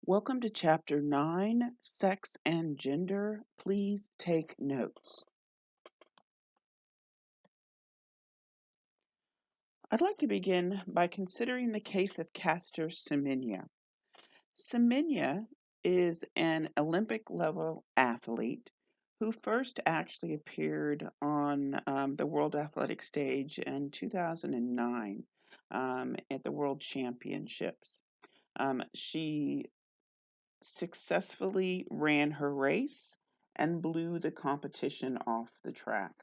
Welcome to Chapter 9, Sex and Gender. Please take notes. I'd like to begin by considering the case of Caster Semenya. Semenya is an Olympic level athlete who first actually appeared on the World Athletic stage in 2009 at the World Championships. She successfully ran her race and blew the competition off the track.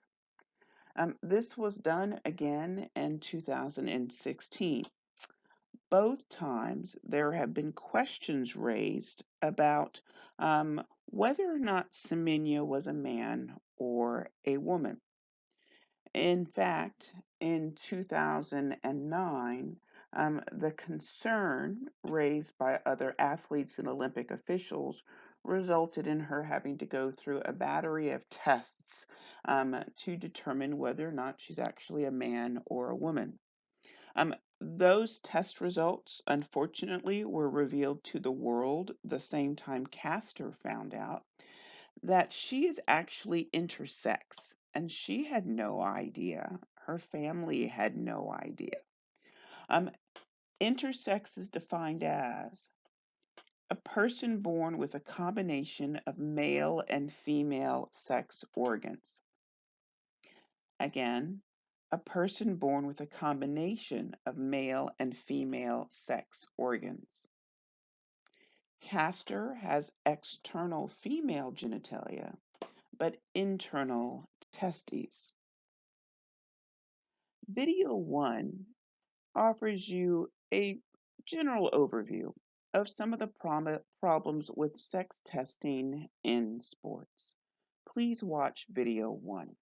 This was done again in 2016. Both times there have been questions raised about whether or not Semenya was a man or a woman. In fact, in 2009, the concern raised by other athletes and Olympic officials resulted in her having to go through a battery of tests to determine whether or not she's actually a man or a woman. Those test results, unfortunately, were revealed to the world the same time Castor found out that she is actually intersex, and she had no idea. Her family had no idea. Um, Intersex is defined as a person born with a combination of male and female sex organs. Again, a person born with a combination of male and female sex organs. Castor has external female genitalia, but internal testes. Video 1 offers you a general overview of some of the problems with sex testing in sports. Please watch video 1.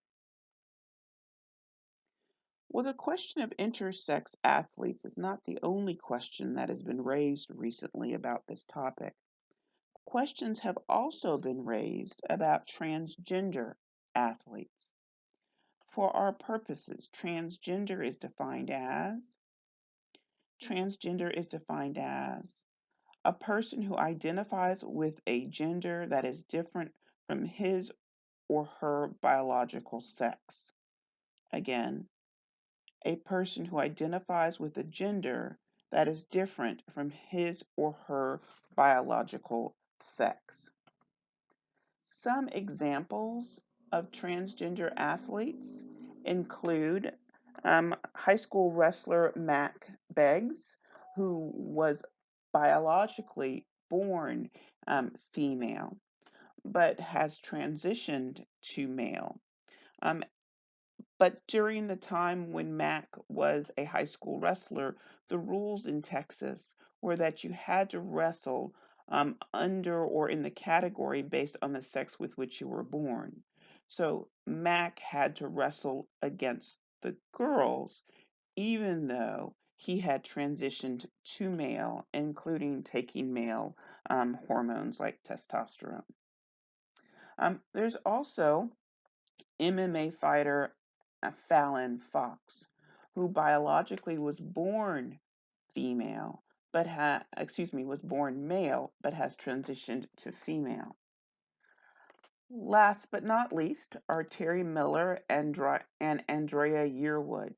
Well, the question of intersex athletes is not the only question that has been raised recently about this topic. Questions have also been raised about transgender athletes. For our purposes, transgender is defined as a person who identifies with a gender that is different from his or her biological sex. Again, a person who identifies with a gender that is different from his or her biological sex. Some examples of transgender athletes include high school wrestler Mac Beggs, who was biologically born female but has transitioned to male. But during the time when Mac was a high school wrestler, the rules in Texas were that you had to wrestle under or in the category based on the sex with which you were born. So Mac had to wrestle against the girls, even though he had transitioned to male, including taking male hormones like testosterone. There's also MMA fighter Fallon Fox, who biologically was born female, but was born male, but has transitioned to female. Last but not least are Terry Miller and Andrea Yearwood.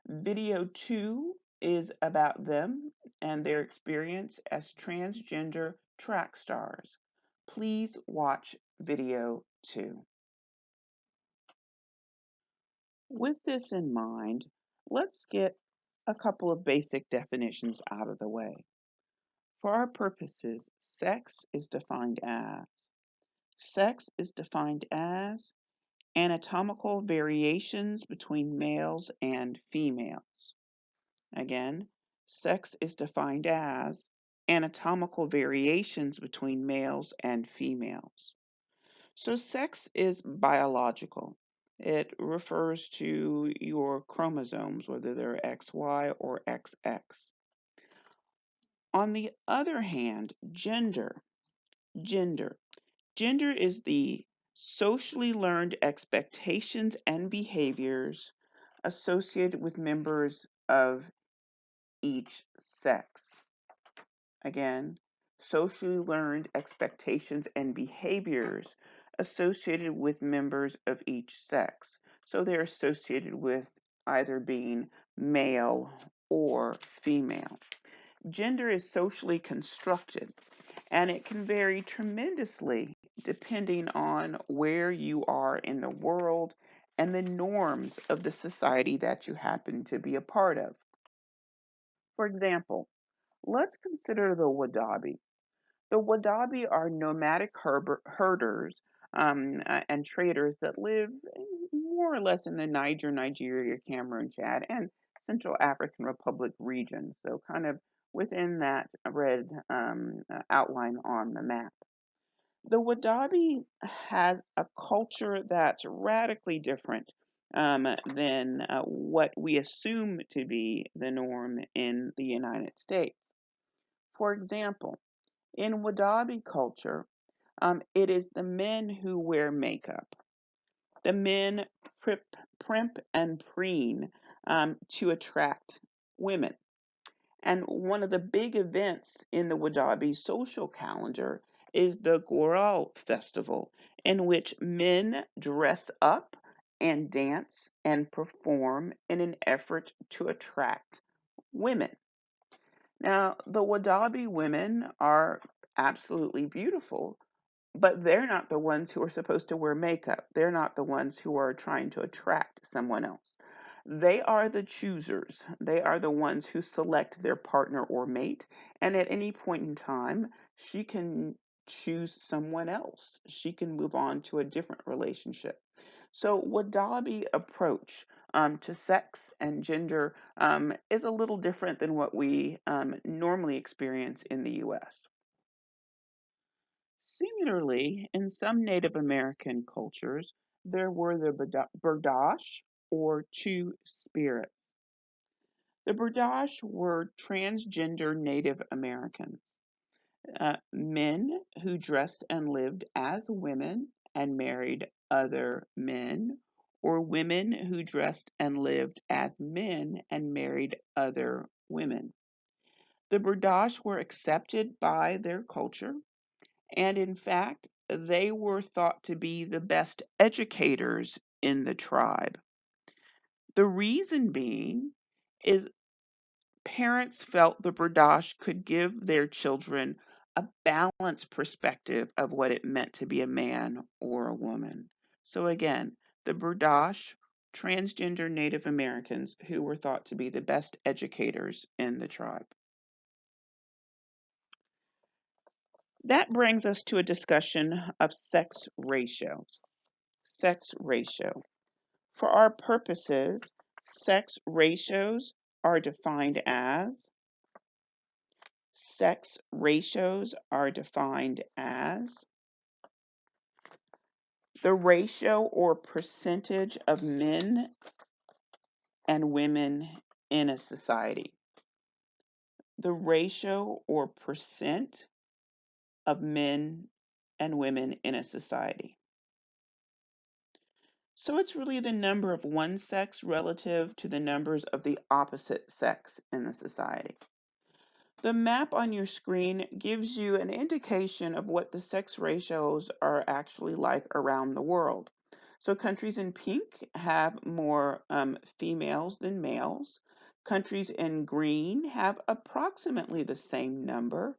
Video 2 is about them and their experience as transgender track stars. Please watch video 2. With this in mind, let's get a couple of basic definitions out of the way. For our purposes, sex is defined as anatomical variations between males and females. Again, sex is defined as anatomical variations between males and females. So sex is biological. It refers to your chromosomes, whether they're XY or XX. On the other hand, gender is the socially learned expectations and behaviors associated with members of each sex. Again, socially learned expectations and behaviors associated with members of each sex. So they're associated with either being male or female. Gender is socially constructed, and it can vary tremendously depending on where you are in the world and the norms of the society that you happen to be a part of. For example, let's consider the Wadabi. The Wadabi are nomadic herders and traders that live more or less in the Niger, Nigeria, Cameroon, Chad, and Central African Republic region. So, kind of within that red outline on the map. The Wadabi has a culture that's radically different than what we assume to be the norm in the United States. For example, in Wadabi culture, it is the men who wear makeup. The men primp and preen to attract women. And one of the big events in the Wadabi social calendar is the Goral festival, in which men dress up and dance and perform in an effort to attract women. Now, the Wadabi women are absolutely beautiful, but they're not the ones who are supposed to wear makeup. They're not the ones who are trying to attract someone else. They are the choosers. They are the ones who select their partner or mate. And at any point in time, she can choose someone else. She can move on to a different relationship. So, Wadabi approach to sex and gender is a little different than what we normally experience in the US. Similarly, in some Native American cultures, there were the Burdash, or two spirits. The Burdash were transgender Native Americans, men who dressed and lived as women and married other men, or women who dressed and lived as men and married other women. The Burdash were accepted by their culture, and in fact, they were thought to be the best educators in the tribe. The reason being is parents felt the Burdash could give their children a balanced perspective of what it meant to be a man or a woman. So again, the Burdash, transgender Native Americans who were thought to be the best educators in the tribe. That brings us to a discussion of sex ratios. Sex ratio. For our purposes, sex ratios are defined as sex ratios are defined as the ratio or percentage of men and women in a society. The ratio or percent of men and women in a society. So it's really the number of one sex relative to the numbers of the opposite sex in the society. The map on your screen gives you an indication of what the sex ratios are actually like around the world. So countries in pink have more females than males. Countries in green have approximately the same number.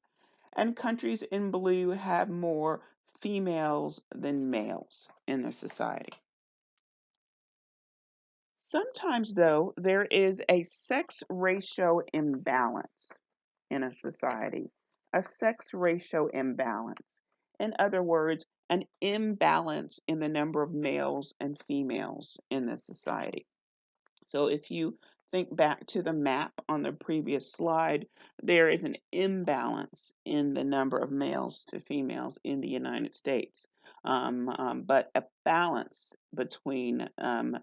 And countries in blue have more females than males in their society. Sometimes, though, there is a sex ratio imbalance in a society, a sex ratio imbalance. In other words, an imbalance in the number of males and females in the society. So if you think back to the map on the previous slide, there is an imbalance in the number of males to females in the United States, but a balance between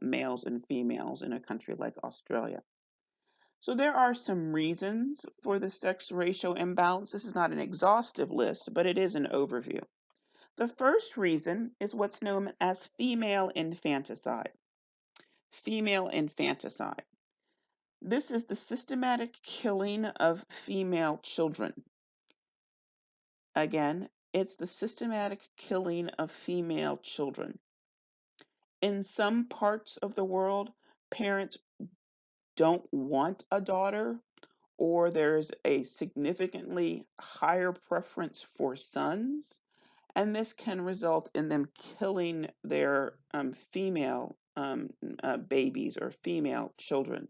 males and females in a country like Australia. So there are some reasons for the sex ratio imbalance. This is not an exhaustive list, but it is an overview. The first reason is what's known as female infanticide. Female infanticide. This is the systematic killing of female children. Again, it's the systematic killing of female children. In some parts of the world, parents don't want a daughter, or there's a significantly higher preference for sons, and this can result in them killing their female babies or female children.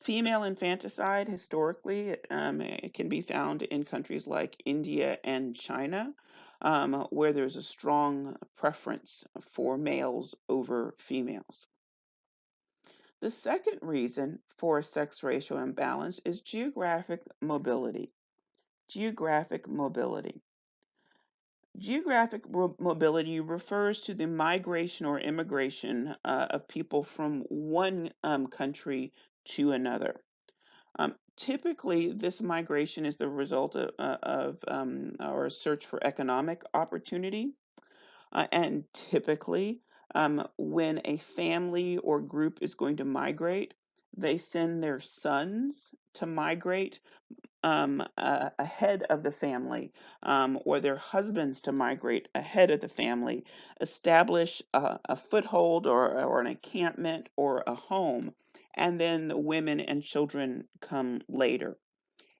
Female infanticide, historically, it can be found in countries like India and China, where there's a strong preference for males over females. The second reason for a sex ratio imbalance is geographic mobility. Geographic mobility. Geographic mobility refers to the migration or immigration of people from one country to another. Typically, this migration is the result of or a search for economic opportunity. And typically, when a family or group is going to migrate, they send their sons to migrate ahead of the family, or their husbands to migrate ahead of the family, establish a foothold or an encampment or a home, and then the women and children come later.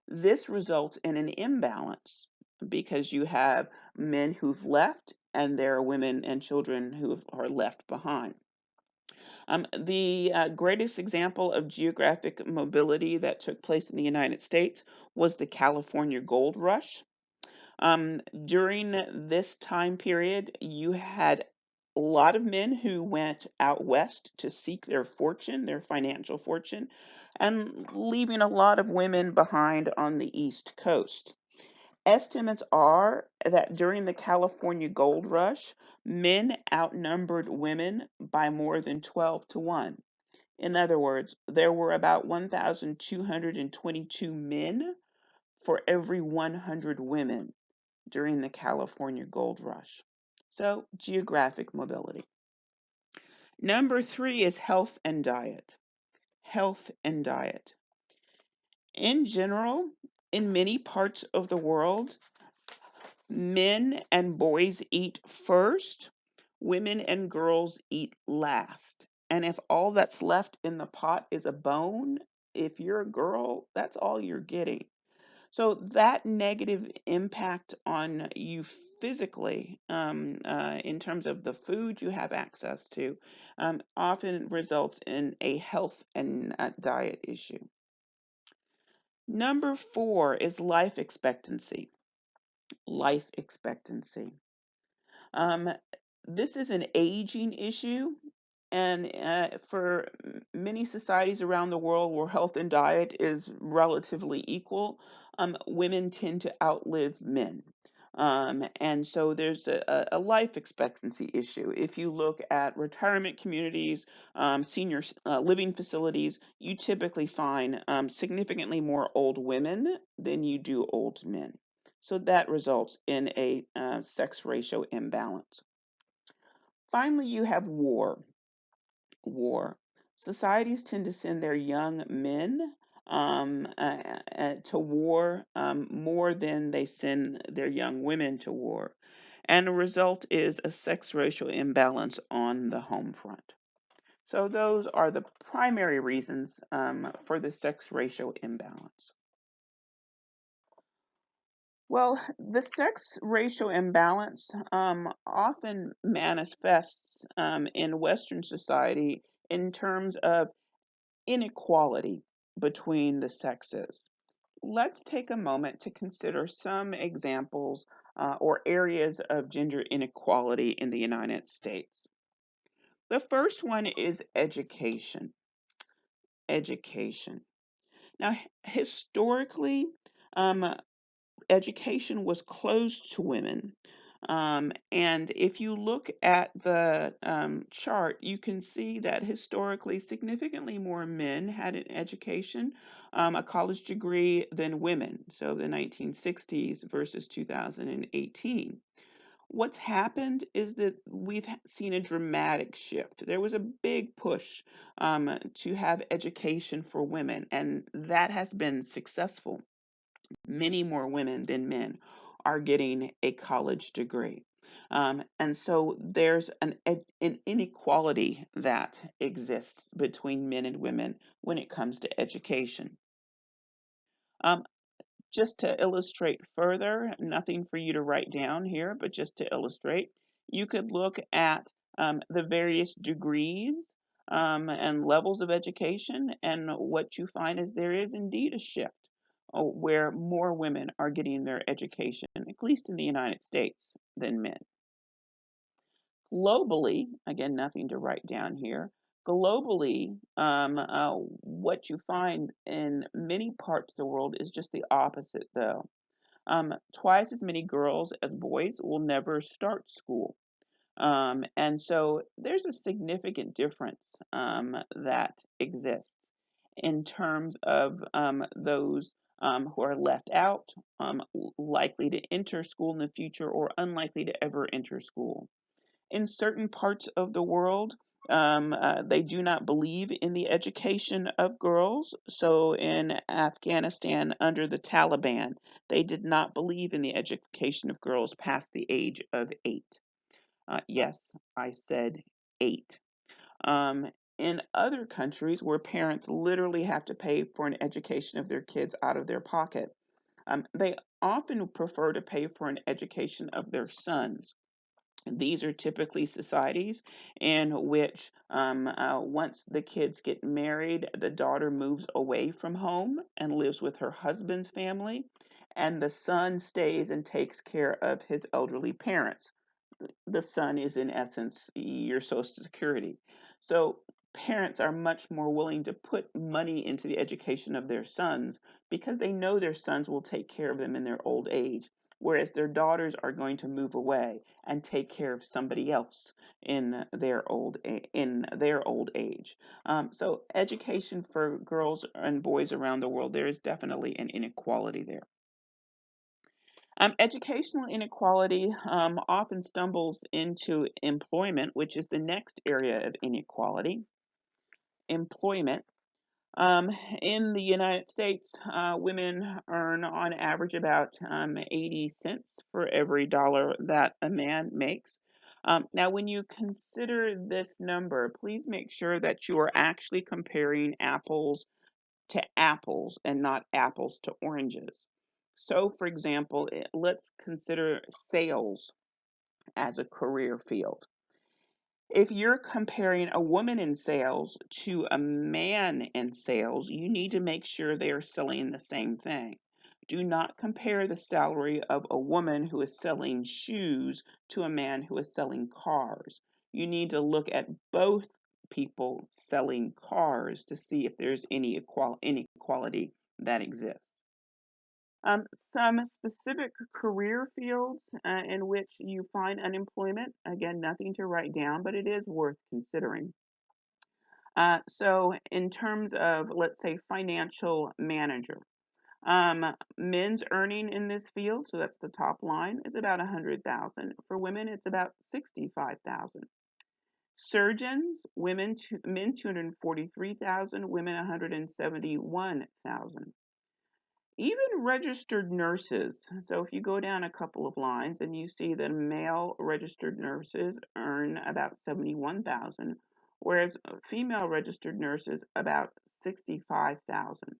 This results in an imbalance because you have men who've left and there are women and children who are left behind. The greatest example of geographic mobility that took place in the United States was the California Gold Rush. During this time period, you had a lot of men who went out west to seek their fortune, their financial fortune, and leaving a lot of women behind on the East Coast. Estimates are that during the California Gold Rush, men outnumbered women by more than 12 to 1. In other words, there were about 1,222 men for every 100 women during the California Gold Rush. So, geographic mobility. Number 3 is health and diet. Health and diet. In general, in many parts of the world, men and boys eat first, women and girls eat last. And if all that's left in the pot is a bone, if you're a girl, that's all you're getting. So that negative impact on you physically, in terms of the food you have access to, often results in a health and diet issue. Number 4 is life expectancy. Life expectancy. Um, this is an aging issue, and for many societies around the world where health and diet is relatively equal, women tend to outlive men. And so there's a life expectancy issue. If you look at retirement communities, senior living facilities, you typically find significantly more old women than you do old men. So that results in a sex ratio imbalance. Finally, you have war. War. Societies tend to send their young men to war more than they send their young women to war. And the result is a sex ratio imbalance on the home front. So those are the primary reasons for the sex ratio imbalance. Well, the sex ratio imbalance often manifests in Western society in terms of inequality between the sexes. Let's take a moment to consider some examples or areas of gender inequality in the United States. The first one is education. Education. Now, historically, um, education was closed to women. And if you look at the chart, you can see that historically, significantly more men had an education, a college degree, than women. So the 1960s versus 2018. What's happened is that we've seen a dramatic shift. There was a big push to have education for women, and that has been successful. Many more women than men are getting a college degree. And so there's an inequality that exists between men and women when it comes to education. Um, just to illustrate further, nothing for you to write down here, but just to illustrate, you could look at the various degrees and levels of education, and what you find is there is indeed a shift where more women are getting their education, at least in the United States, than men. Globally, again, nothing to write down here. Globally, what you find in many parts of the world is just the opposite, though. Twice as many girls as boys will never start school. And so there's a significant difference that exists in terms of those who are left out, likely to enter school in the future, or unlikely to ever enter school. In certain parts of the world, they do not believe in the education of girls. So in Afghanistan, under the Taliban, they did not believe in the education of girls past the age of 8. Yes, I said 8. Um, in other countries where parents literally have to pay for an education of their kids out of their pocket, they often prefer to pay for an education of their sons. These are typically societies in which, once the kids get married, the daughter moves away from home and lives with her husband's family, and the son stays and takes care of his elderly parents. The son is, in essence, your Social Security. So parents are much more willing to put money into the education of their sons because they know their sons will take care of them in their old age, whereas their daughters are going to move away and take care of somebody else in their old age. So education for girls and boys around the world, there is definitely an inequality there. Educational inequality often stumbles into employment, which is the next area of inequality. Employment. Um, in the United States, women earn on average about 80 cents for every dollar that a man makes. Now, when you consider this number, please make sure that you are actually comparing apples to apples and not apples to oranges. So, for example, let's consider sales as a career field. If you're comparing a woman in sales to a man in sales, you need to make sure they are selling the same thing. Do not compare the salary of a woman who is selling shoes to a man who is selling cars. You need to look at both people selling cars to see if there's any inequality that exists. Some specific career fields in which you find unemployment, again, nothing to write down, but it is worth considering. So, in terms of, let's say, financial manager, men's earning in this field, so that's the top line, is about 100,000. For women, it's about 65,000. Surgeons, men 243,000, women 171,000. Even registered nurses. So if you go down a couple of lines and you see the male registered nurses earn about 71,000, whereas female registered nurses about 65,000.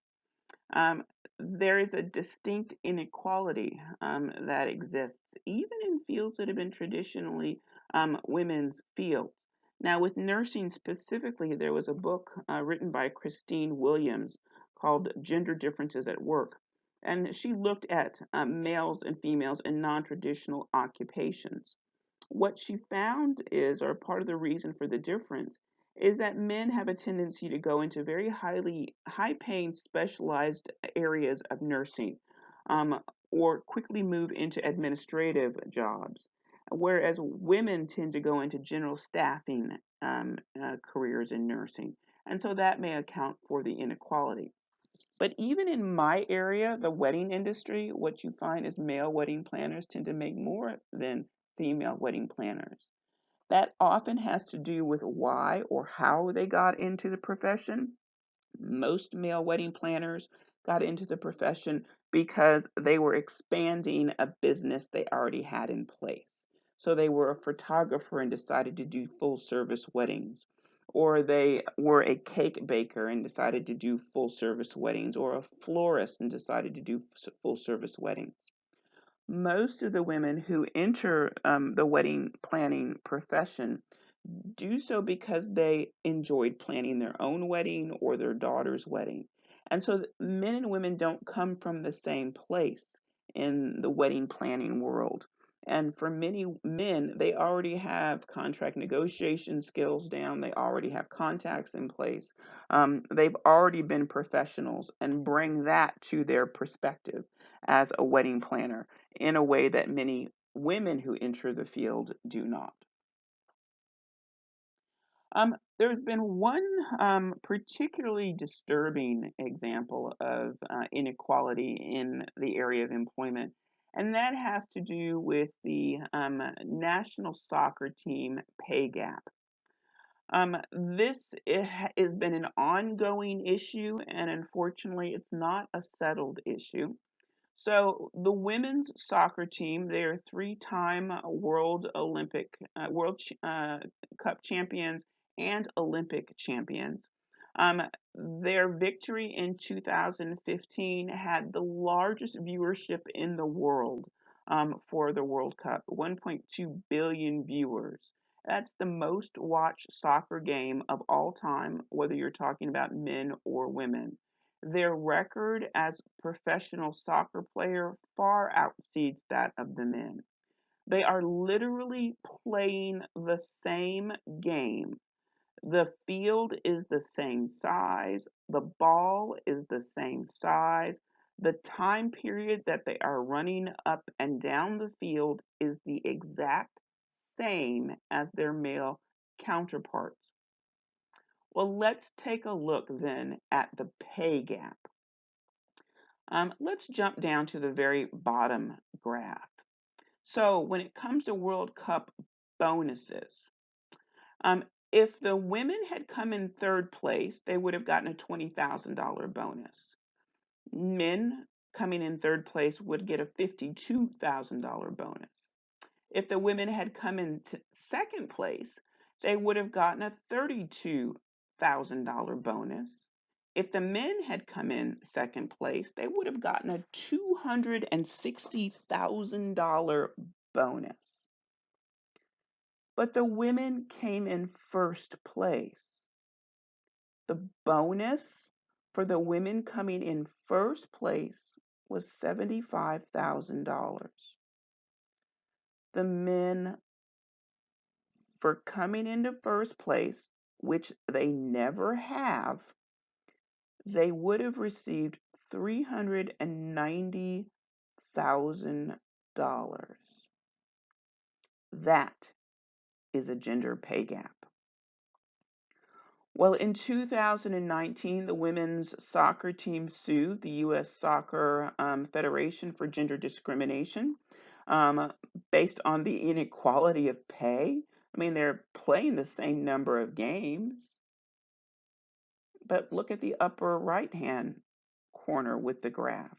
Um, there is a distinct inequality that exists, even in fields that have been traditionally women's fields. Now, with nursing specifically, there was a book written by Christine Williams called Gender Differences at Work. And she looked at males and females in non traditional occupations. What she found is, or part of the reason for the difference, is that men have a tendency to go into very high paying specialized areas of nursing, or quickly move into administrative jobs, whereas women tend to go into general staffing careers in nursing. And so that may account for the inequality. But even in my area, the wedding industry, what you find is male wedding planners tend to make more than female wedding planners. That often has to do with why or how they got into the profession. Most male wedding planners got into the profession because they were expanding a business they already had in place. So they were a photographer and decided to do full service weddings, or they were a cake baker and decided to do full service weddings, or a florist and decided to do full service weddings. Most of the women who enter the wedding planning profession do so because they enjoyed planning their own wedding or their daughter's wedding. And so men and women don't come from the same place in the wedding planning world. And for many men, they already have contract negotiation skills down. They already have contacts in place. They've already been professionals and bring that to their perspective as a wedding planner in a way that many women who enter the field do not. There's been one particularly disturbing example of inequality in the area of employment, and that has to do with the national soccer team pay gap. This has been an ongoing issue, and unfortunately, it's not a settled issue. So the women's soccer team, they're three-time World Cup champions and Olympic champions. Their victory in 2015 had the largest viewership in the world for the World Cup, 1.2 billion viewers. That's the most watched soccer game of all time, whether you're talking about men or women. Their record as professional soccer player far exceeds that of the men. They are literally playing the same game. The field is the same size, the ball is the same size, the time period that they are running up and down the field is the exact same as their male counterparts. Well, let's take a look then at the pay gap. Let's jump down to the very bottom graph. So when it comes to World Cup bonuses, um, if the women had come in third place, they would have gotten a $20,000 bonus. Men coming in third place would get a $52,000 bonus. If the women had come in second place, they would have gotten a $32,000 bonus. If the men had come in second place, they would have gotten a $260,000 bonus. But the women came in first place. The bonus for the women coming in first place was $75,000. The men for coming into first place, which they never have, they would have received $390,000. That is a gender pay gap. Well, in 2019, the women's soccer team sued the U.S. Soccer Federation for gender discrimination based on the inequality of pay. I mean, they're playing the same number of games, but look at the upper right-hand corner with the graph.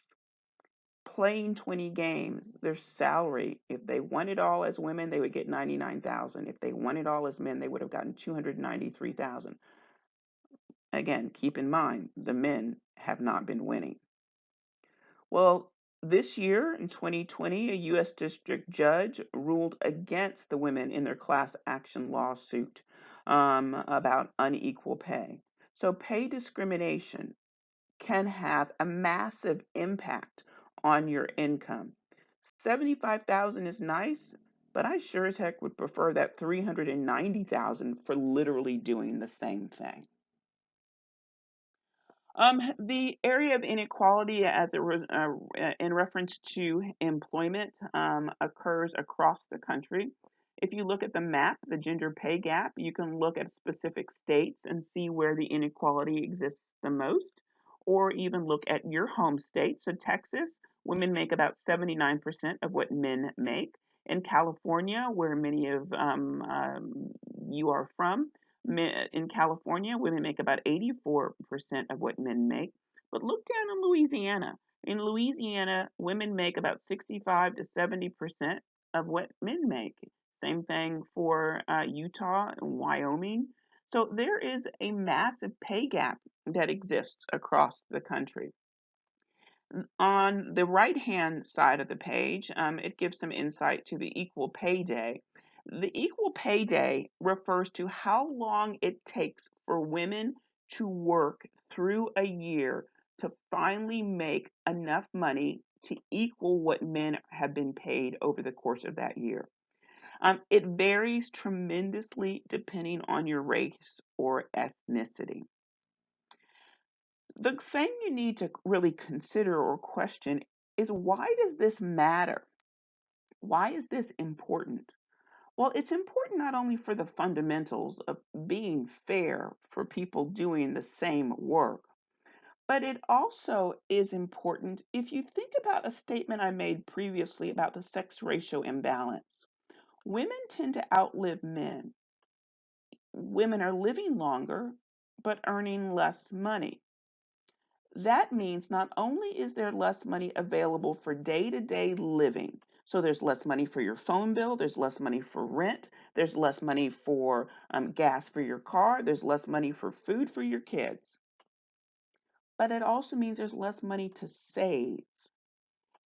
Playing 20 games, their salary, if they won it all as women, they would get $99,000. If they won it all as men, they would have gotten $293,000. Again, keep in mind, the men have not been winning. Well, this year in 2020, a U.S. district judge ruled against the women in their class action lawsuit about unequal pay. So pay discrimination can have a massive impact on your income. $75,000 is nice, but I sure as heck would prefer that $390,000 for literally doing the same thing. The area of inequality as it was in reference to employment occurs across the country. If you look at the map, the gender pay gap, you can look at specific states and see where the inequality exists the most, or even look at your home state. So Texas, women make about 79% of what men make. In California, where many of you are from, in California, women make about 84% of what men make. But look down in Louisiana. In Louisiana, women make about 65 to 70% of what men make. Same thing for Utah and Wyoming. So there is a massive pay gap that exists across the country. On the right-hand side of the page, it gives some insight to the Equal Pay Day. The Equal Pay Day refers to how long it takes for women to work through a year to finally make enough money to equal what men have been paid over the course of that year. It varies tremendously depending on your race or ethnicity. The thing you need to really consider or question is, why does this matter? Why is this important? Well, it's important not only for the fundamentals of being fair for people doing the same work, but it also is important if you think about a statement I made previously about the sex ratio imbalance. Women tend to outlive men. Women are living longer, but earning less money. That means not only is there less money available for day-to-day living, so there's less money for your phone bill, there's less money for rent, there's less money for gas for your car, there's less money for food for your kids. But it also means there's less money to save.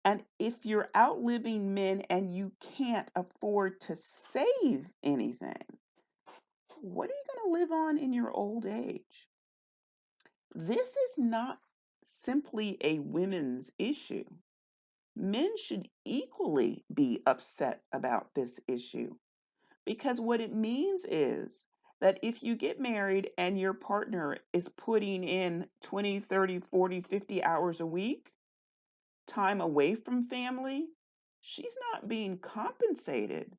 And if you're outliving men and you can't afford to save anything, what are you going to live on in your old age? This is not simply a women's issue. Men should equally be upset about this issue, because what it means is that if you get married and your partner is putting in 20, 30, 40, 50 hours a week, time away from family, she's not being compensated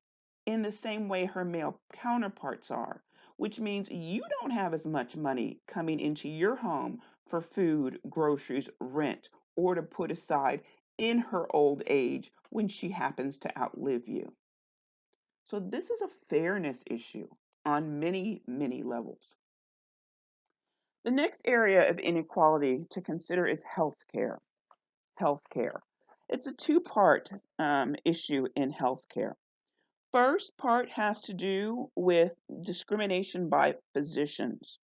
in the same way her male counterparts are, which means you don't have as much money coming into your home for food, groceries, rent, or to put aside in her old age when she happens to outlive you. So this is a fairness issue on many, many levels. The next area of inequality to consider is healthcare. Healthcare. It's a two-part issue in healthcare. First part has to do with discrimination by physicians.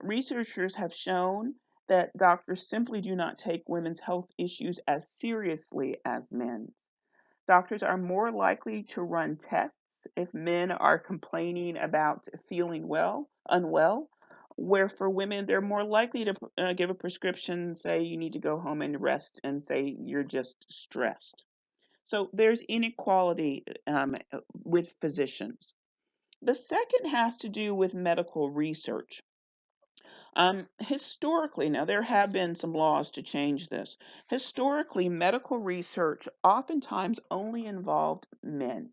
Researchers have shown that doctors simply do not take women's health issues as seriously as men's. Doctors are more likely to run tests if men are complaining about feeling unwell, where for women, they're more likely to give a prescription, say you need to go home and rest, and say you're just stressed. So there's inequality with physicians. The second has to do with medical research. Historically, now there have been some laws to change this. Historically, medical research oftentimes only involved men.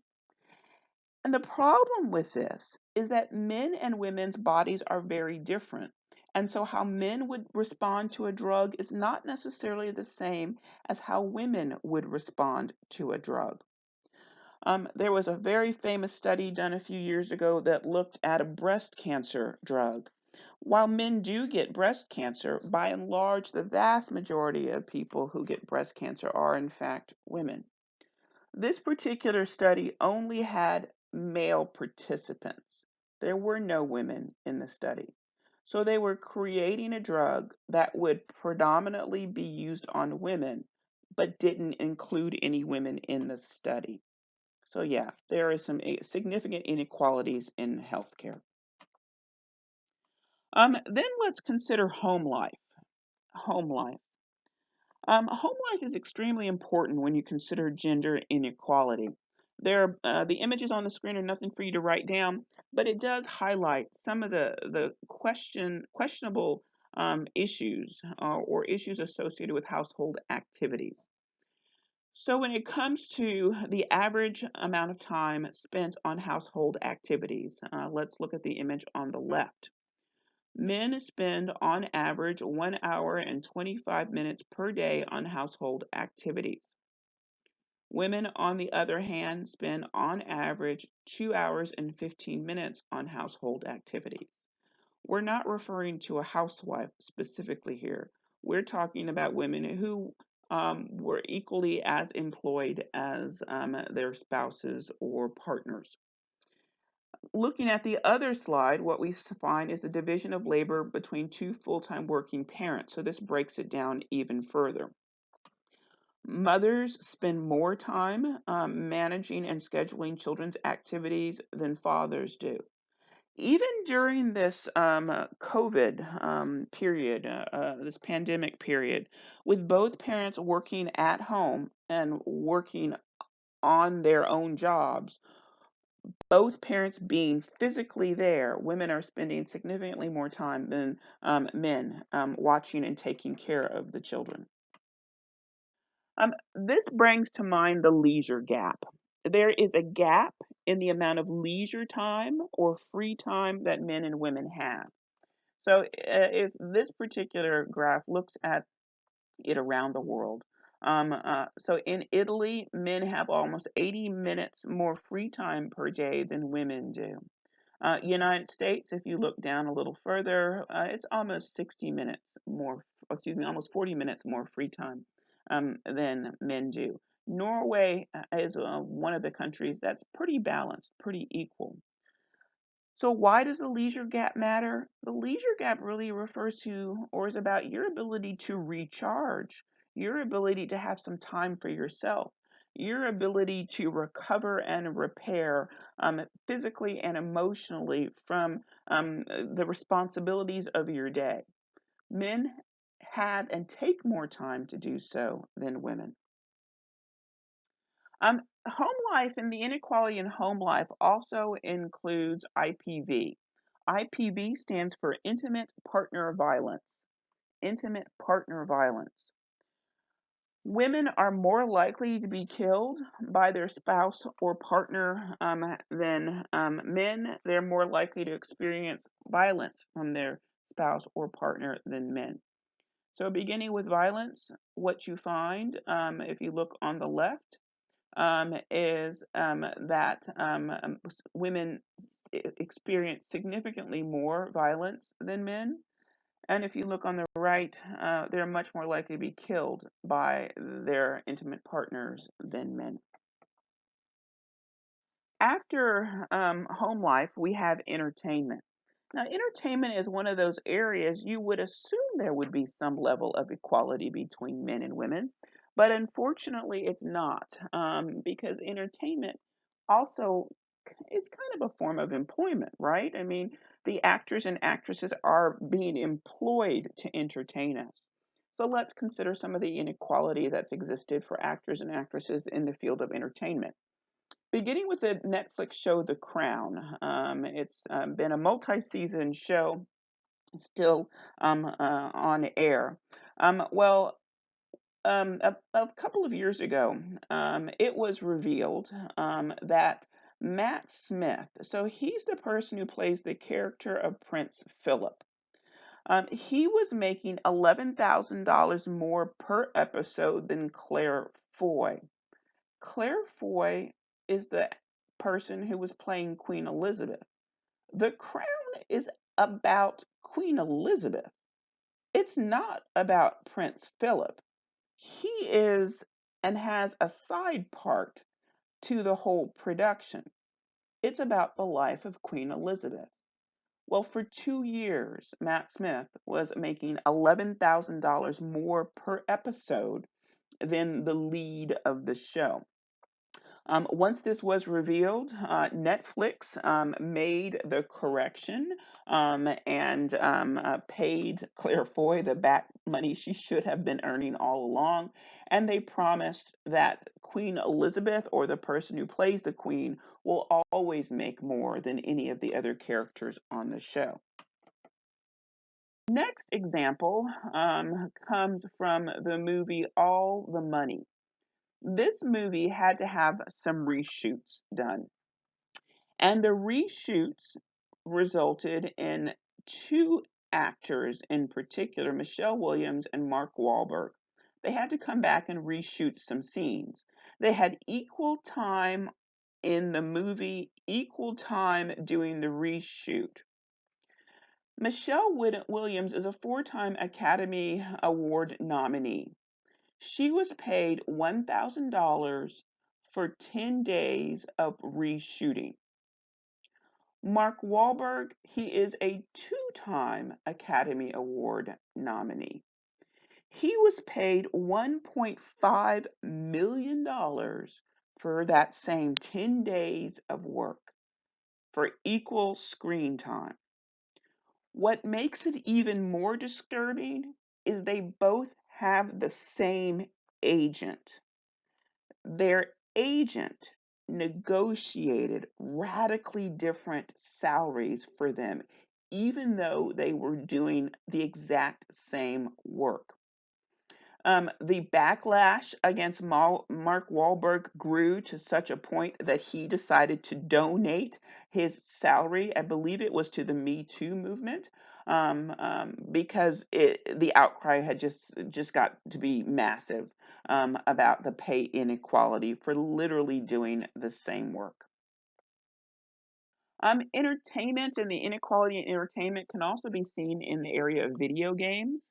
And the problem with this is that men and women's bodies are very different. And so, how men would respond to a drug is not necessarily the same as how women would respond to a drug. There was a very famous study done a few years ago that looked at a breast cancer drug. While men do get breast cancer, by and large, the vast majority of people who get breast cancer are, in fact, women. This particular study only had male participants. There were no women in the study. So they were creating a drug that would predominantly be used on women, but didn't include any women in the study. So yeah, there is some significant inequalities in healthcare. Then let's consider home life. Home life. Home life is extremely important when you consider gender inequality. The images on the screen are nothing for you to write down, but it does highlight some of the questionable issues or issues associated with household activities. So when it comes to the average amount of time spent on household activities, let's look at the image on the left. Men spend on average 1 hour and 25 minutes per day on household activities. Women, on the other hand, spend on average 2 hours and 15 minutes on household activities. We're not referring to a housewife specifically here. We're talking about women who were equally as employed as their spouses or partners. Looking at the other slide, what we find is the division of labor between two full-time working parents. So this breaks it down even further. Mothers spend more time managing and scheduling children's activities than fathers do. Even during this COVID period, this pandemic period, with both parents working at home and working on their own jobs, both parents being physically there, women are spending significantly more time than men watching and taking care of the children. This brings to mind the leisure gap. There is a gap in the amount of leisure time or free time that men and women have. So, if this particular graph looks at it around the world, so in Italy, men have almost 80 minutes more free time per day than women do. United States, if you look down a little further, it's almost 60 minutes more, excuse me, almost 40 minutes more free time than men do. Norway is one of the countries that's pretty balanced, pretty equal. So why does the leisure gap matter? The leisure gap really refers to or is about your ability to recharge, your ability to have some time for yourself, your ability to recover and repair physically and emotionally from the responsibilities of your day. Men have and take more time to do so than women. Home life and the inequality in home life also includes IPV. IPV stands for intimate partner violence. Intimate partner violence. Women are more likely to be killed by their spouse or partner than men. They're more likely to experience violence from their spouse or partner than men. So, beginning with violence, what you find, if you look on the left, is that women experience significantly more violence than men. And if you look on the right, they're much more likely to be killed by their intimate partners than men. After home life, we have entertainment. Now, entertainment is one of those areas you would assume there would be some level of equality between men and women, but unfortunately, it's not because entertainment also is kind of a form of employment, right? I mean, the actors and actresses are being employed to entertain us. So let's consider some of the inequality that's existed for actors and actresses in the field of entertainment. Beginning with the Netflix show The Crown, it's been a multi-season show, still on air. Well, a couple of years ago, it was revealed that Matt Smith, so he's the person who plays the character of Prince Philip. He was making $11,000 more per episode than Claire Foy. Claire Foy is the person who was playing Queen Elizabeth. The Crown is about Queen Elizabeth. It's not about Prince Philip. He is and has a side part to the whole production. It's about the life of Queen Elizabeth. Well, for 2 years, Matt Smith was making $11,000 more per episode than the lead of the show. Once this was revealed, Netflix made the correction and paid Claire Foy the back money she should have been earning all along. And they promised that Queen Elizabeth, or the person who plays the Queen, will always make more than any of the other characters on the show. Next example comes from the movie All the Money. This movie had to have some reshoots done. And the reshoots resulted in two actors in particular, Michelle Williams and Mark Wahlberg. They had to come back and reshoot some scenes. They had equal time in the movie, equal time doing the reshoot. Michelle Williams is a 4-time Academy Award nominee. She was paid $1,000 for 10 days of reshooting. Mark Wahlberg, he is a two-time Academy Award nominee. He was paid $1.5 million for that same 10 days of work for equal screen time. What makes it even more disturbing is they both have the same agent. Their agent negotiated radically different salaries for them, even though they were doing the exact same work. The backlash against Mark Wahlberg grew to such a point that he decided to donate his salary. I believe it was to the Me Too movement, because the outcry had just got to be massive, about the pay inequality for literally doing the same work. Entertainment and the inequality in entertainment can also be seen in the area of video games.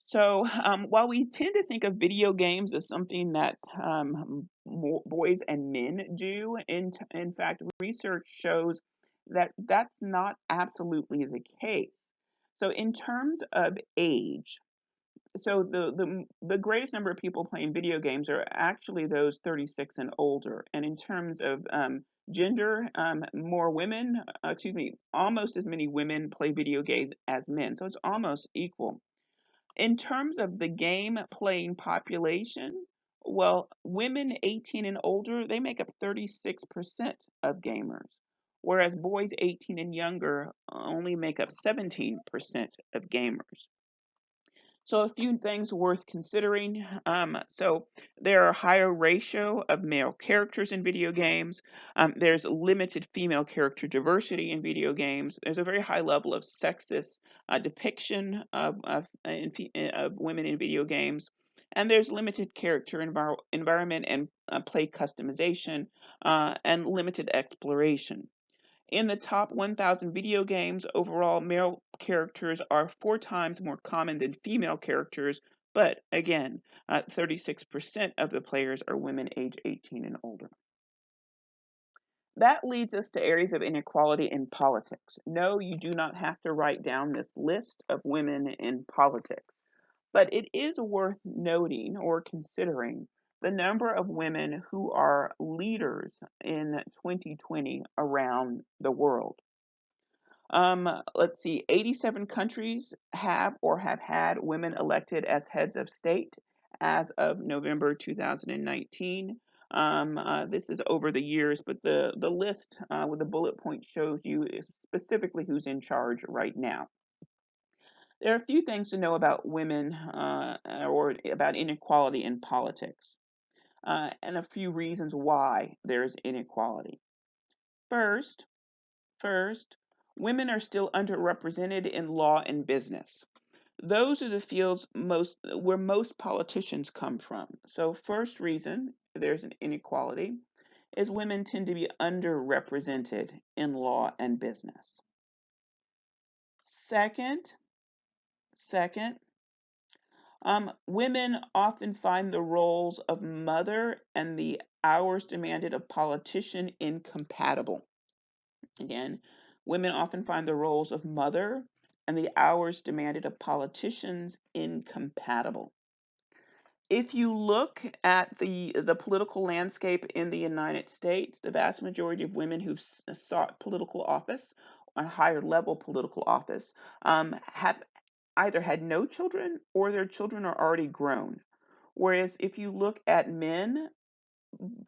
So, while we tend to think of video games as something that boys and men do, in fact, research shows that that's not absolutely the case. So, in terms of age, so the greatest number of people playing video games are actually those 36 and older. And in terms of gender, more women, excuse me, almost as many women play video games as men. So it's almost equal. In terms of the game playing population, well, women 18 and older, they make up 36% of gamers, whereas boys 18 and younger only make up 17% of gamers. So a few things worth considering. So there are a higher ratio of male characters in video games. There's limited female character diversity in video games. There's a very high level of sexist depiction of women in video games. And there's limited character environment and play customization, and limited exploration. In the top 1,000 video games, overall, male characters are 4 times more common than female characters, but again, 36% of the players are women age 18 and older. That leads us to areas of inequality in politics. No, you do not have to write down this list of women in politics, but it is worth noting or considering the number of women who are leaders in 2020 around the world. Let's see, 87 countries have or have had women elected as heads of state as of November 2019. This is over the years, but the list with the bullet point shows you specifically who's in charge right now. There are a few things to know about women, or about inequality in politics, and a few reasons why there's inequality. First, First, women are still underrepresented in law and business. Those are the fields where most politicians come from. So, first reason there's an inequality is women tend to be underrepresented in law and business. Second, second, women often find the roles of mother and the hours demanded of politician incompatible. Again, women often find the roles of mother and the hours demanded of politicians incompatible. If you look at the political landscape in the United States, the vast majority of women who've sought political office, or higher level political office, have either had no children or their children are already grown. Whereas if you look at men,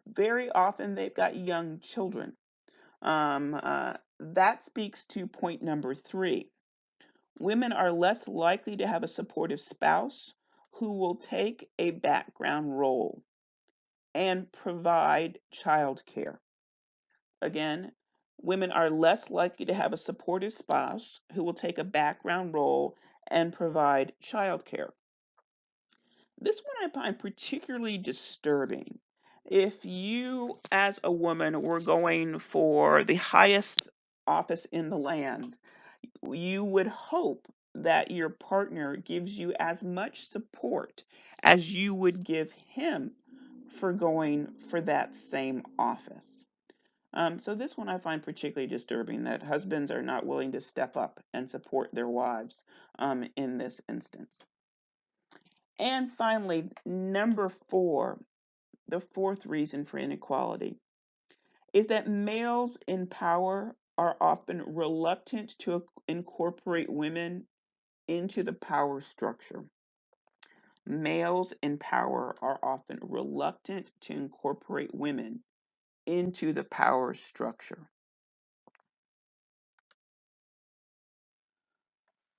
very often they've got young children. That speaks to point number 3. Women are less likely to have a supportive spouse who will take a background role and provide child care. Again, women are less likely to have a supportive spouse who will take a background role and provide child care. This one I find particularly disturbing. If you, as a woman, were going for the highest office in the land, you would hope that your partner gives you as much support as you would give him for going for that same office. So this one I find particularly disturbing, that husbands are not willing to step up and support their wives in this instance. And finally, number 4, the fourth reason for inequality is that males in power are often reluctant to incorporate women into the power structure. Males in power are often reluctant to incorporate women into the power structure.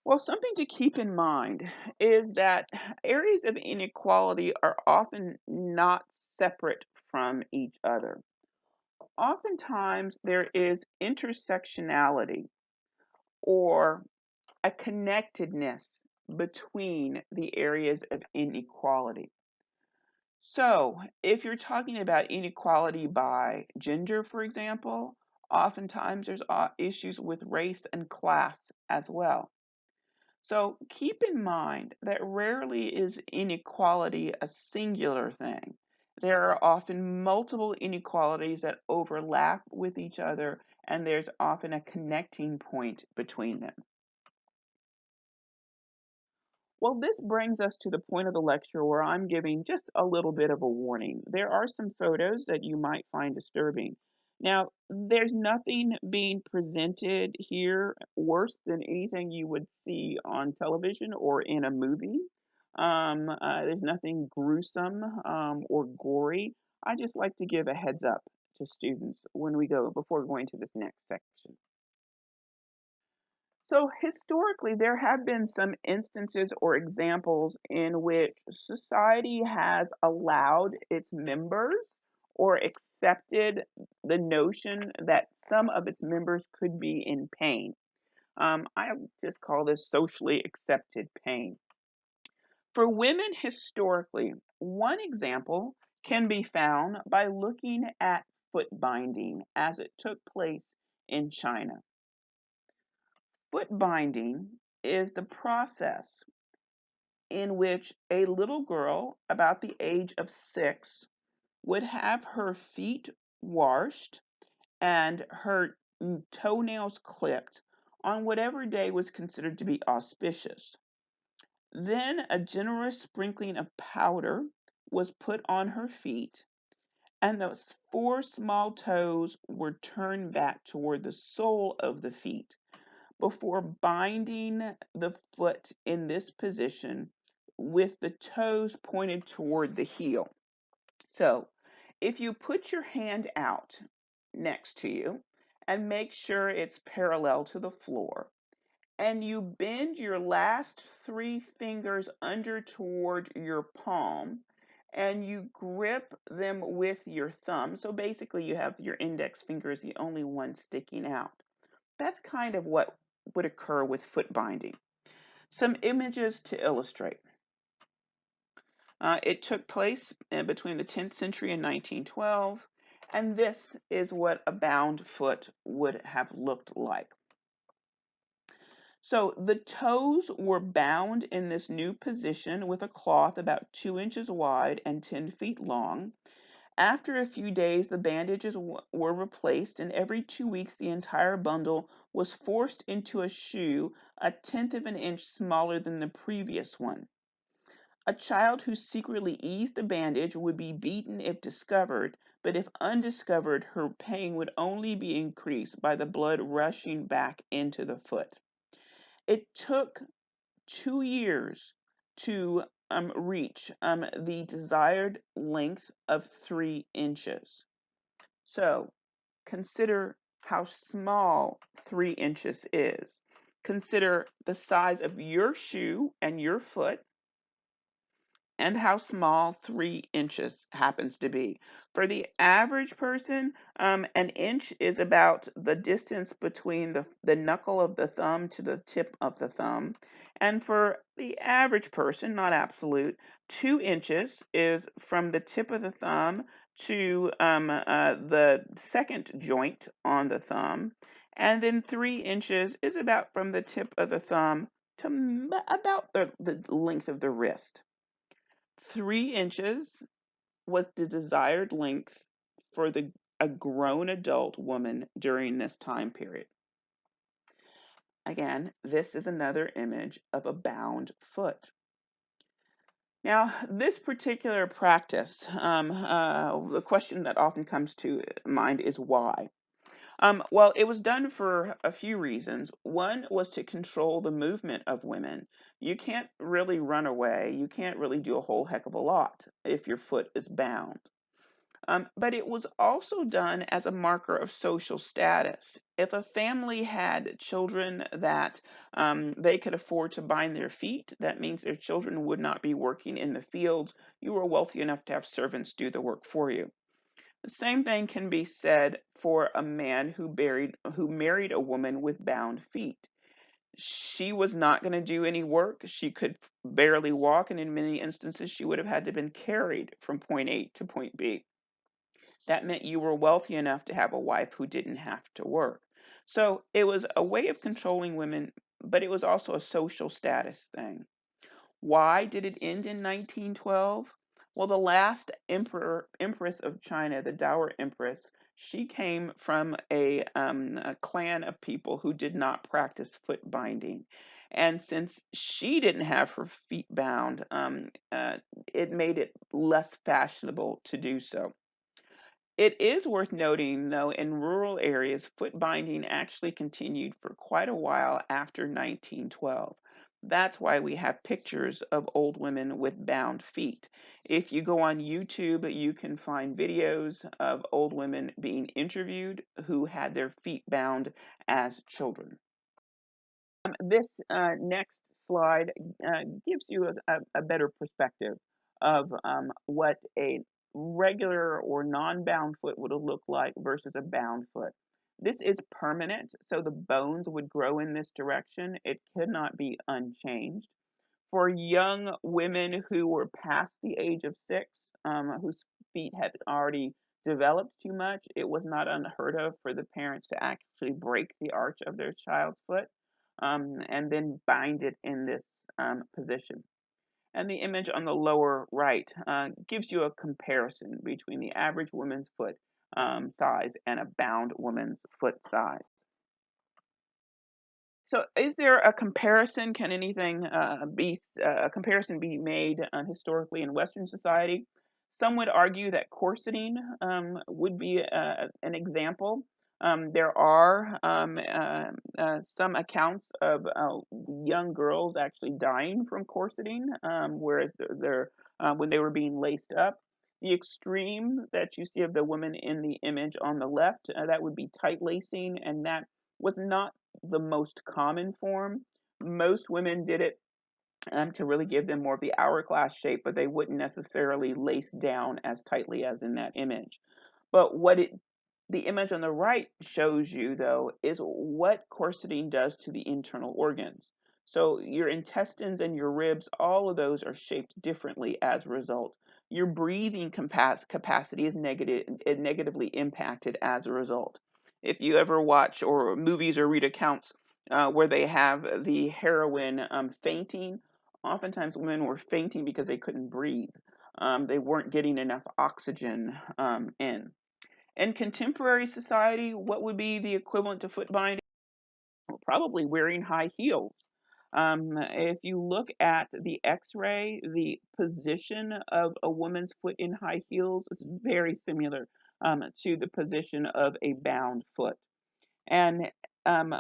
Well, something to keep in mind is that areas of inequality are often not separate from each other. Oftentimes, there is intersectionality or a connectedness between the areas of inequality. So, if you're talking about inequality by gender, for example, oftentimes there's issues with race and class as well. So, keep in mind that rarely is inequality a singular thing. There are often multiple inequalities that overlap with each other, and there's often a connecting point between them. Well, this brings us to the point of the lecture where I'm giving just a little bit of a warning. There are some photos that you might find disturbing. Now, there's nothing being presented here worse than anything you would see on television or in a movie. There's nothing gruesome or gory. I just like to give a heads up to students when we go before going to this next section. So historically, there have been some instances or examples in which society has allowed its members or accepted the notion that some of its members could be in pain. I just call this socially accepted pain. For women historically, one example can be found by looking at foot binding as it took place in China. Foot binding is the process in which a little girl about the age of 6 would have her feet washed and her toenails clipped on whatever day was considered to be auspicious. Then a generous sprinkling of powder was put on her feet, and those 4 small toes were turned back toward the sole of the feet before binding the foot in this position with the toes pointed toward the heel. So if you put your hand out next to you and make sure it's parallel to the floor, and you bend your last 3 fingers under toward your palm, and you grip them with your thumb. So basically you have your index finger is the only one sticking out. That's kind of what would occur with foot binding. Some images to illustrate. It took place between the 10th century and 1912, and this is what a bound foot would have looked like. So the toes were bound in this new position with a cloth about 2 inches wide and 10 feet long. After a few days, the bandages were replaced, and every 2 weeks, the entire bundle was forced into a shoe a tenth of an inch smaller than the previous one. A child who secretly eased the bandage would be beaten if discovered, but if undiscovered, her pain would only be increased by the blood rushing back into the foot. It took 2 years to reach the desired length of 3 inches. So consider how small 3 inches is. Consider the size of your shoe and your foot and how small 3 inches happens to be. For the average person, an inch is about the distance between the knuckle of the thumb to the tip of the thumb. And for the average person, not absolute, 2 inches is from the tip of the thumb to the second joint on the thumb. And then 3 inches is about from the tip of the thumb to about the length of the wrist. 3 inches was the desired length for a grown adult woman during this time period. Again, this is another image of a bound foot. Now, this particular practice, the question that often comes to mind is why? Well, it was done for a few reasons. One was to control the movement of women. You can't really run away. You can't really do a whole heck of a lot if your foot is bound. But it was also done as a marker of social status. If a family had children that they could afford to bind their feet, that means their children would not be working in the fields. You were wealthy enough to have servants do the work for you. The same thing can be said for a man who married a woman with bound feet. She was not going to do any work. She could barely walk, and in many instances, she would have had to been carried from point A to point B. That meant you were wealthy enough to have a wife who didn't have to work. So it was a way of controlling women, but it was also a social status thing. Why did it end in 1912? Well, the last empress of China, the Dowager Empress, she came from a clan of people who did not practice foot binding. And since she didn't have her feet bound, it made it less fashionable to do so. It is worth noting, though, in rural areas, foot binding actually continued for quite a while after 1912. That's why we have pictures of old women with bound feet. If you go on YouTube, you can find videos of old women being interviewed who had their feet bound as children. This next slide gives you a better perspective of what a regular or non-bound foot would have looked like versus a bound foot. This is permanent, so the bones would grow in this direction. It could not be unchanged. For young women who were past the age of 6, whose feet had already developed too much, it was not unheard of for the parents to actually break the arch of their child's foot and then bind it in this position. And the image on the lower right gives you a comparison between the average woman's foot size and a bound woman's foot size. So, is there a comparison? Can anything be a comparison be made historically in Western society? Some would argue that corseting would be an example. There are some accounts of young girls actually dying from corseting, whereas when they were being laced up. The extreme that you see of the woman in the image on the left, that would be tight lacing, and that was not the most common form. Most women did it to really give them more of the hourglass shape, but they wouldn't necessarily lace down as tightly as in that image. But the image on the right shows you, though, is what corseting does to the internal organs. So your intestines and your ribs, all of those are shaped differently as a result. Your breathing capacity is negatively impacted as a result. If you ever watch or movies or read accounts where they have the heroine fainting, oftentimes women were fainting because they couldn't breathe. They weren't getting enough oxygen in. In contemporary society, what would be the equivalent to foot binding? Well, probably wearing high heels. If you look at the x-ray, the position of a woman's foot in high heels is very similar to the position of a bound foot. And um,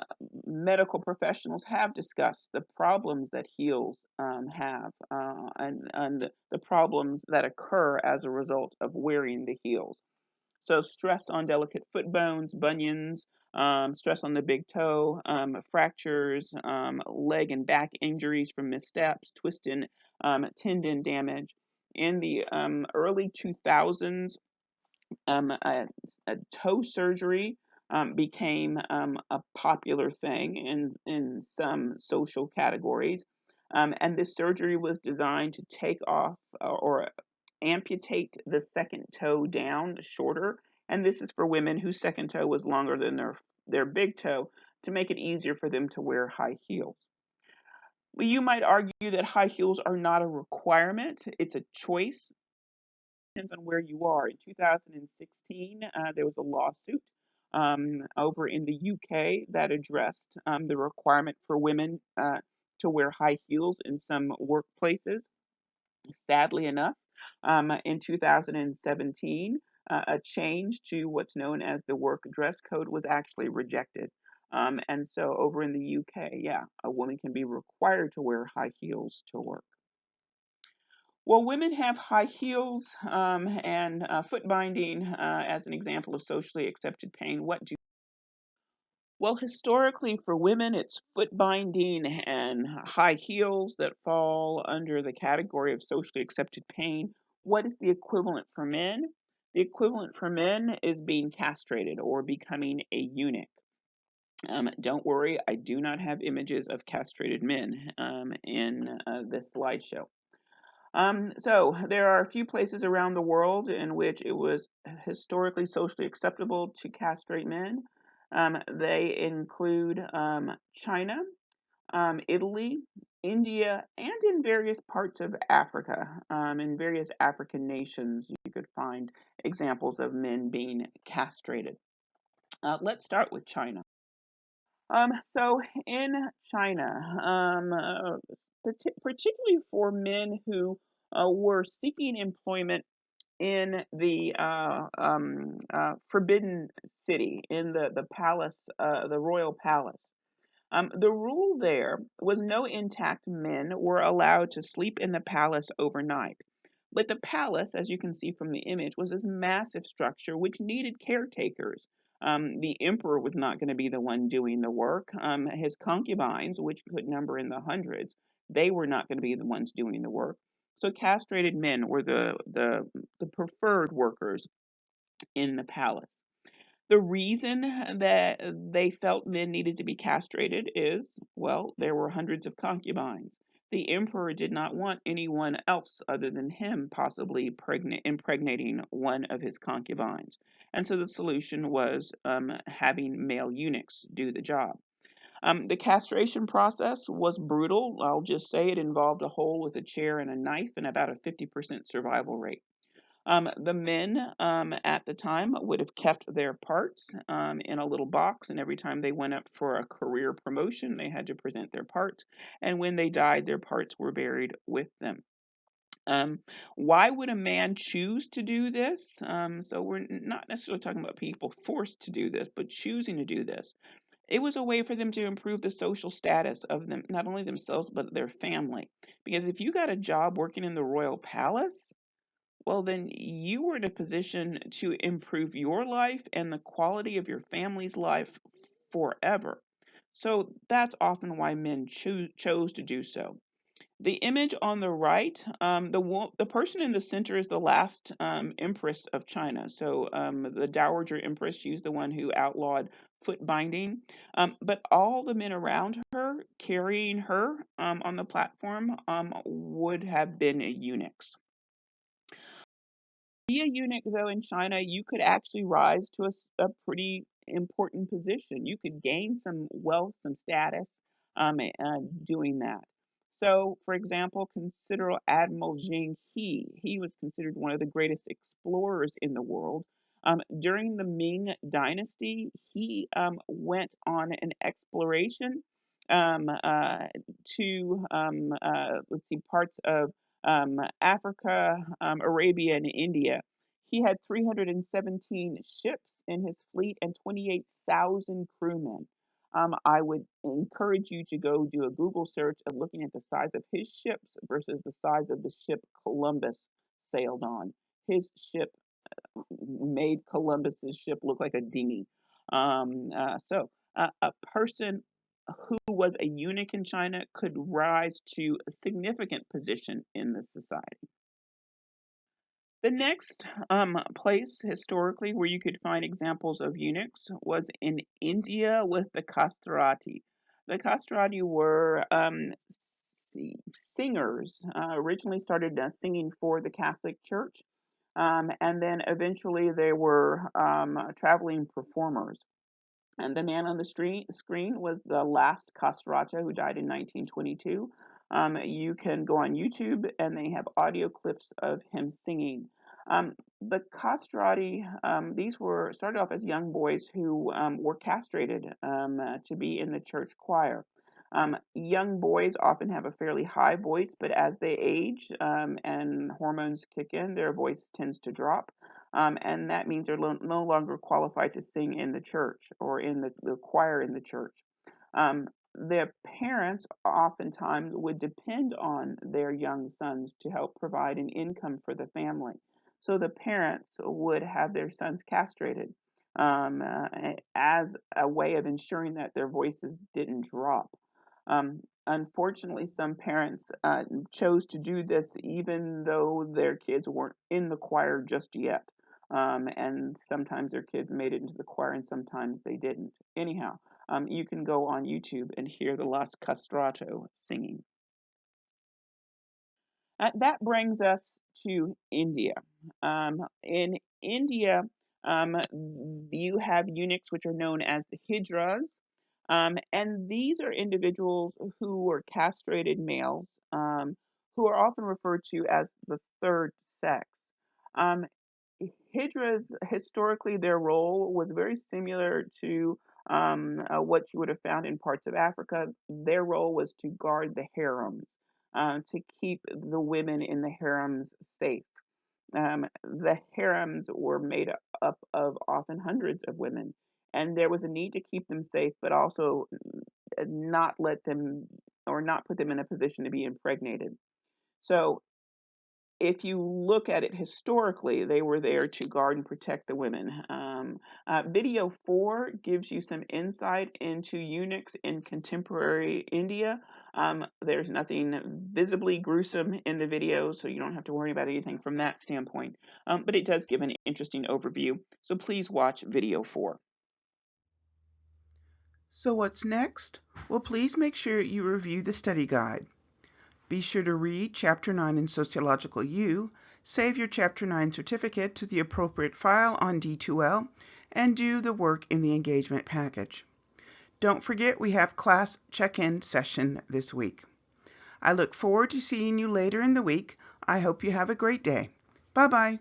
medical professionals have discussed the problems that heels have and the problems that occur as a result of wearing the heels. So stress on delicate foot bones, bunions, stress on the big toe, fractures, leg and back injuries from missteps, twisting tendon damage. In the early 2000s, a toe surgery became a popular thing in some social categories. And this surgery was designed to take off or amputate the second toe down shorter. And this is for women whose second toe was longer than their big toe to make it easier for them to wear high heels. Well, you might argue that high heels are not a requirement, it's a choice. Depends on where you are. In 2016, there was a lawsuit over in the UK that addressed the requirement for women to wear high heels in some workplaces. Sadly enough, in 2017, a change to what's known as the work dress code was actually rejected. And so over in the UK, yeah, a woman can be required to wear high heels to work. Well, women have high heels and foot binding as an example of socially accepted pain. What do Well, historically for women, it's foot binding and high heels that fall under the category of socially accepted pain. What is the equivalent for men? The equivalent for men is being castrated or becoming a eunuch. Don't worry, I do not have images of castrated men in this slideshow. So there are a few places around the world in which it was historically socially acceptable to castrate men. They include China, Italy, India, and in various parts of Africa. In various African nations, you could find examples of men being castrated. Let's start with China. So in China, particularly for men who were seeking employment in the Forbidden City, in the palace, the royal palace. The rule there was no intact men were allowed to sleep in the palace overnight. But the palace, as you can see from the image, was this massive structure which needed caretakers. The emperor was not going to be the one doing the work. His concubines, which could number in the hundreds, they were not going to be the ones doing the work. So castrated men were the preferred workers in the palace. The reason that they felt men needed to be castrated is, well, there were hundreds of concubines. The emperor did not want anyone else other than him possibly impregnating one of his concubines. And so the solution was having male eunuchs do the job. The castration process was brutal. I'll just say it involved a hole with a chair and a knife and about a 50% survival rate. The men at the time would have kept their parts in a little box, and every time they went up for a career promotion, they had to present their parts. And when they died, their parts were buried with them. Um, why would a man choose to do this? So we're not necessarily talking about people forced to do this, but choosing to do this. It was a way for them to improve the social status of them, not only themselves, but their family. Because if you got a job working in the royal palace, well, then you were in a position to improve your life and the quality of your family's life forever. So that's often why men chose to do so. The image on the right, the person in the center is the last empress of China. So the Dowager Empress, she's the one who outlawed foot binding. But all the men around her carrying her on the platform would have been eunuchs. Be a eunuch though in China, you could actually rise to a pretty important position. You could gain some wealth, some status doing that. So, for example, consider Admiral Zheng He. He was considered one of the greatest explorers in the world. During the Ming Dynasty, he went on an exploration to, let's see, parts of Africa, Arabia, and India. He had 317 ships in his fleet and 28,000 crewmen. I would encourage you to go do a Google search of looking at the size of his ships versus the size of the ship Columbus sailed on. His ship made Columbus's ship look like a dinghy. A person who was a eunuch in China could rise to a significant position in the society. The next place historically where you could find examples of eunuchs was in India with the castrati. The castrati were singers, originally started singing for the Catholic Church, and then eventually they were traveling performers. And the man on the screen was the last castrato who died in 1922. You can go on YouTube and they have audio clips of him singing. The castrati, these were started off as young boys who were castrated to be in the church choir. Young boys often have a fairly high voice, but as they age and hormones kick in, their voice tends to drop. And that means they're no longer qualified to sing in the church or in the choir in the church. Their parents oftentimes would depend on their young sons to help provide an income for the family. So the parents would have their sons castrated as a way of ensuring that their voices didn't drop. Unfortunately, some parents chose to do this even though their kids weren't in the choir just yet. And sometimes their kids made it into the choir and sometimes they didn't. Anyhow, you can go on YouTube and hear the Las Castrato singing. That brings us to India. In India, you have eunuchs, which are known as the hijras, and these are individuals who are castrated males, who are often referred to as the third sex. Um, Hijras, historically, their role was very similar to what you would have found in parts of Africa. Their role was to guard the harems, to keep the women in the harems safe. The harems were made up of often hundreds of women, and there was a need to keep them safe, but also not let them or not put them in a position to be impregnated. So if you look at it historically, they were there to guard and protect the women. Video 4 gives you some insight into eunuchs in contemporary India. There's nothing visibly gruesome in the video, so you don't have to worry about anything from that standpoint. But it does give an interesting overview, so please watch video 4. So what's next? Well, please make sure you review the study guide. Be sure to read Chapter 9 in Sociological U, save your Chapter 9 certificate to the appropriate file on D2L, and do the work in the engagement package. Don't forget we have class check-in session this week. I look forward to seeing you later in the week. I hope you have a great day. Bye-bye.